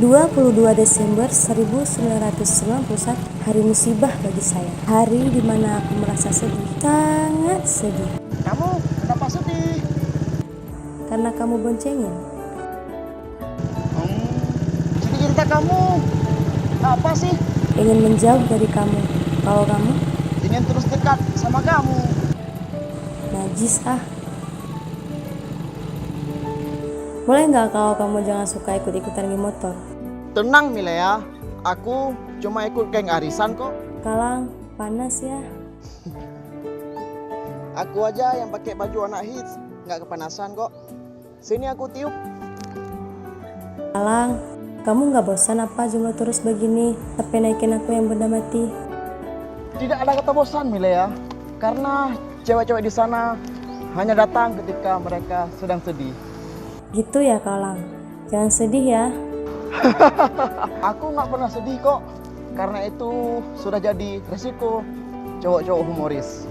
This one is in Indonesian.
22 Desember 1991, hari musibah bagi saya. Hari dimana aku merasa sedih, sangat sedih. Kamu kenapa sedih? Karena kamu boncengin. Jadi cerita kamu apa sih? Ingin menjauh dari kamu. Kalau kamu? Ingin terus dekat sama kamu. Najis ah. Boleh nggak kalau kamu jangan suka ikut-ikutan di motor? Tenang Milea, aku cuma ikut geng arisan kok. Kalang, panas ya. Aku aja yang pakai baju anak hits, nggak kepanasan kok. Sini aku tiup. Kalang, kamu nggak bosan apa jomblo terus begini? Tapi naikin aku yang benda mati. Tidak ada kata bosan Milea, karena cewek-cewek di sana hanya datang ketika mereka sedang sedih. Gitu ya Kalang, jangan sedih ya. Aku nggak pernah sedih kok, karena itu sudah jadi resiko cowok-cowok humoris.